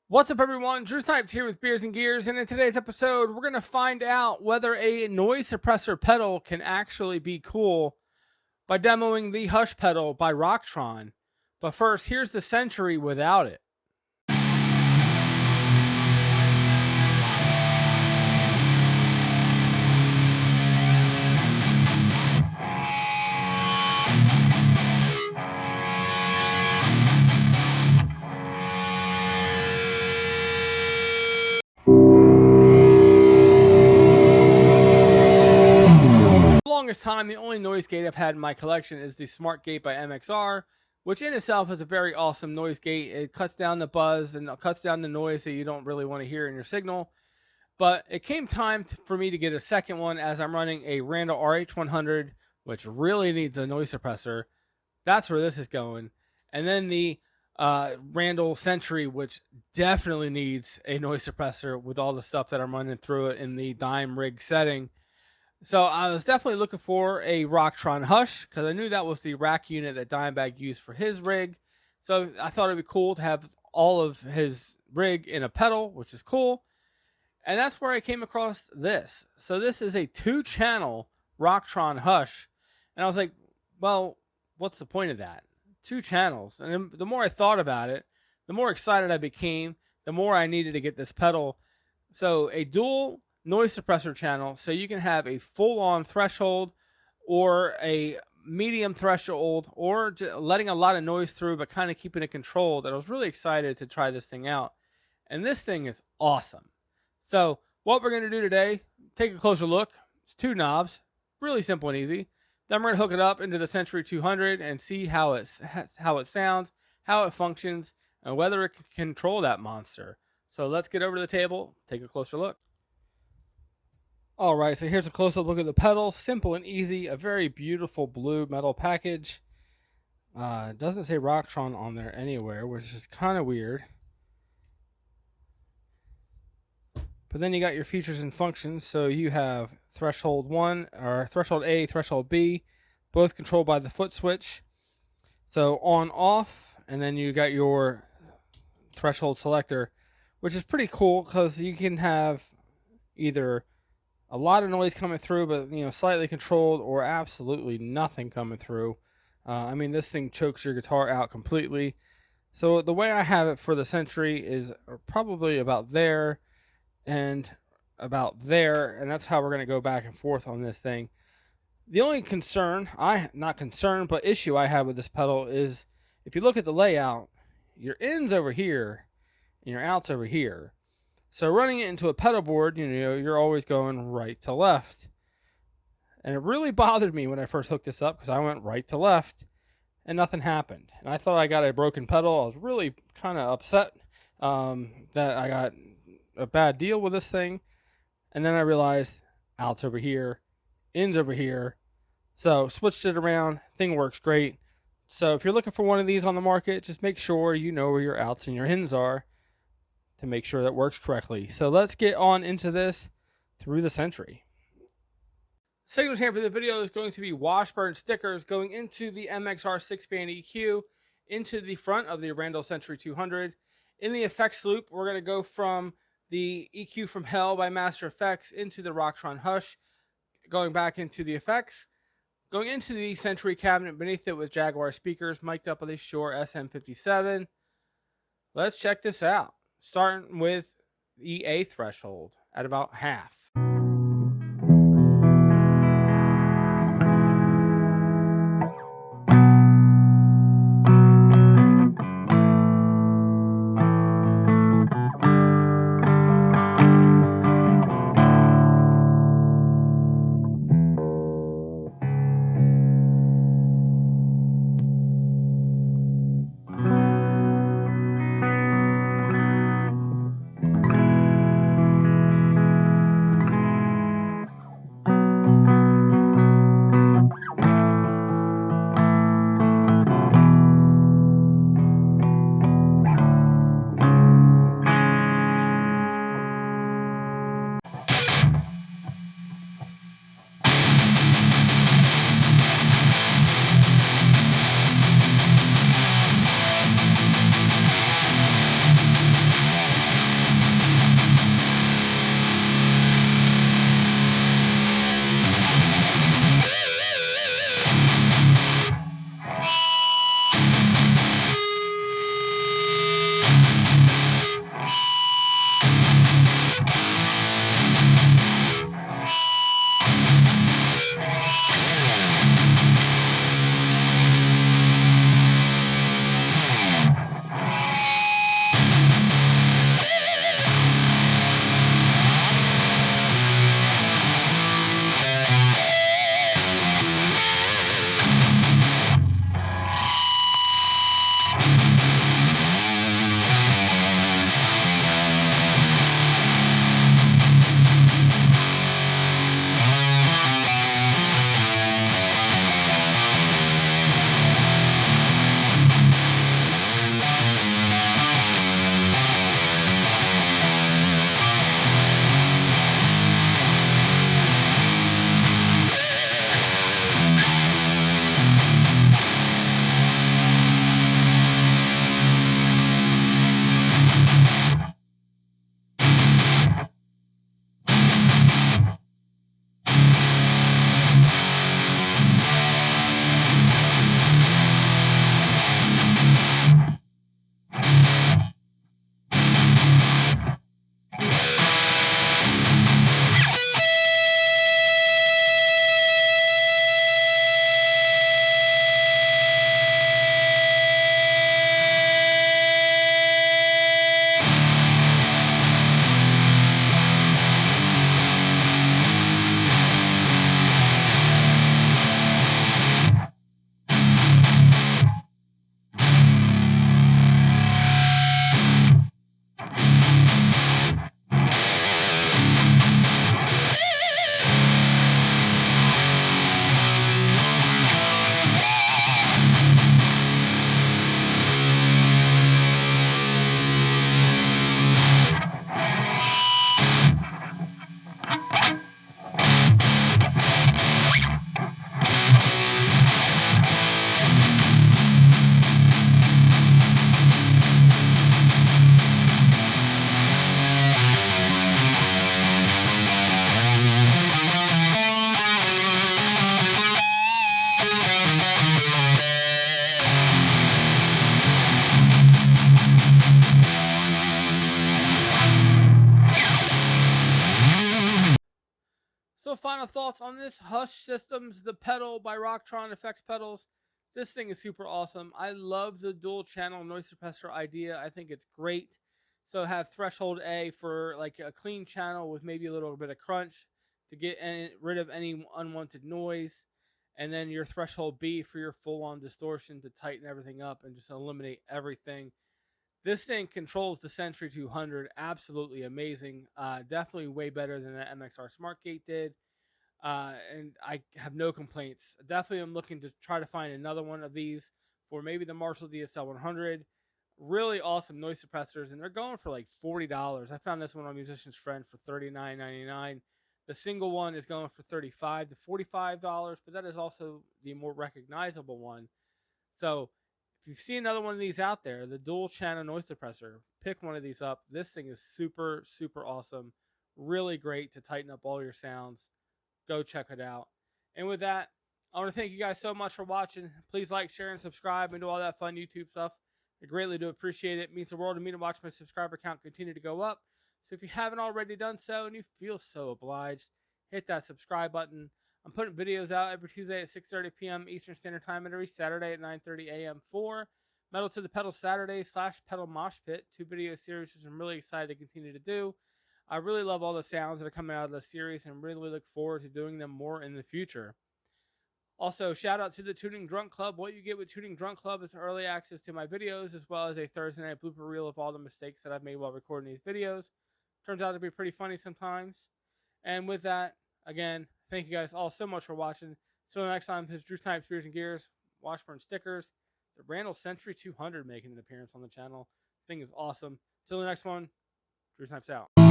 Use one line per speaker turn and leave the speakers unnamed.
What's up, everyone? Drew Snipes here with Beers and Gears, and in today's episode, we're going to find out whether a noise suppressor pedal can actually be cool by demoing the Hush pedal by Rocktron. But first, here's the Century without it. For the longest time, the only noise gate I've had in my collection is the Smart Gate by MXR, which in itself is a very awesome noise gate. It cuts down the buzz and cuts down the noise that you don't really want to hear in your signal. But it came time for me to get a second one as I'm running a Randall RH100, which really needs a noise suppressor. That's where this is going. And then the Randall Century, which definitely needs a noise suppressor with all the stuff that I'm running through it in the dime rig setting. So I was definitely looking for a Rocktron Hush because I knew that was the rack unit that Dimebag used for his rig. So I thought it'd be cool to have all of his rig in a pedal, which is cool. And that's where I came across this. So this is a 2-channel Rocktron Hush. And I was like, well, what's the point of that? 2 channels. And the more I thought about it, the more excited I became, the more I needed to get this pedal. So a dual noise suppressor channel, so you can have a full-on threshold or a medium threshold, or letting a lot of noise through but kind of keeping it controlled. And I was really excited to try this thing out. And this thing is awesome. So what we're going to do today, take a closer look. It's 2 knobs, really simple and easy. Then we're going to hook it up into the Century 200 and see how it sounds, how it functions, and whether it can control that monster. So let's get over to the table, take a closer look. All right, so here's a close-up look at the pedal. Simple and easy, a very beautiful blue metal package. It doesn't say Rocktron on there anywhere, which is kind of weird. But then you got your features and functions. So you have threshold 1, or threshold A, threshold B, both controlled by the foot switch. So on, off, and then you got your threshold selector, which is pretty cool because you can have either a lot of noise coming through, but slightly controlled, or absolutely nothing coming through. I mean, this thing chokes your guitar out completely. So the way I have it for the Century is probably about there and about there, and that's how we're going to go back and forth on this thing. The only issue I have with this pedal is if you look at the layout, your in's over here and your out's over here. So running it into a pedal board, you're always going right to left. And it really bothered me when I first hooked this up because I went right to left and nothing happened. And I thought I got a broken pedal. I was really kind of upset that I got a bad deal with this thing. And then I realized out's over here, in's over here. So switched it around. Thing works great. So if you're looking for one of these on the market, just make sure you know where your outs and your ins are to make sure that works correctly. So let's get on into this through the Century. Signal chain for the video is going to be Washburn stickers going into the MXR 6-band EQ, into the front of the Randall Century 200. In the effects loop, we're going to go from the EQ from Hell by Master Effects into the Rocktron Hush, going back into the effects, going into the Century cabinet beneath it with Jaguar speakers mic'd up with a Shure SM57. Let's check this out. Starting with the A threshold at about half. final thoughts on this Hush Systems, the pedal by Rocktron Effects Pedals. This thing is super awesome. I love the dual channel noise suppressor idea. I think it's great. So have threshold A for like a clean channel with maybe a little bit of crunch to get rid of any unwanted noise. And then your threshold B for your full on distortion to tighten everything up and just eliminate everything. This thing controls the Sentry 200 absolutely amazing. Definitely way better than the MXR SmartGate did. And I have no complaints. Definitely am looking to try to find another one of these for maybe the Marshall DSL 100. Really awesome noise suppressors, and they're going for like $40. I found this one on Musician's Friend for $39.99. The single one is going for $35 to $45, but that is also the more recognizable one. So if you see another one of these out there, the dual channel noise suppressor, pick one of these up. This thing is super, super awesome. Really great to tighten up all your sounds. Go check it out. And with that, I want to thank you guys so much for watching. Please like, share, and subscribe and do all that fun YouTube stuff. I greatly do appreciate it. It means the world to me to watch my subscriber count continue to go up. So if you haven't already done so and you feel so obliged, hit that subscribe button. I'm putting videos out every Tuesday at 6:30 p.m. Eastern Standard Time and every Saturday at 9:30 a.m. for Metal to the Pedal Saturday / Pedal Mosh Pit, 2 video series which I'm really excited to continue to do. I really love all the sounds that are coming out of the series and really look forward to doing them more in the future. Also, shout out to the Tuning Drunk Club. What you get with Tuning Drunk Club is early access to my videos, as well as a Thursday night blooper reel of all the mistakes that I've made while recording these videos. Turns out to be pretty funny sometimes. And with that, again, thank you guys all so much for watching. Until next time, this is Drew Snipes, Beers and Gears, Washburn Stickers, the Randall Sentry 200 making an appearance on the channel. Thing is awesome. Till the next one, Drew Snipes out.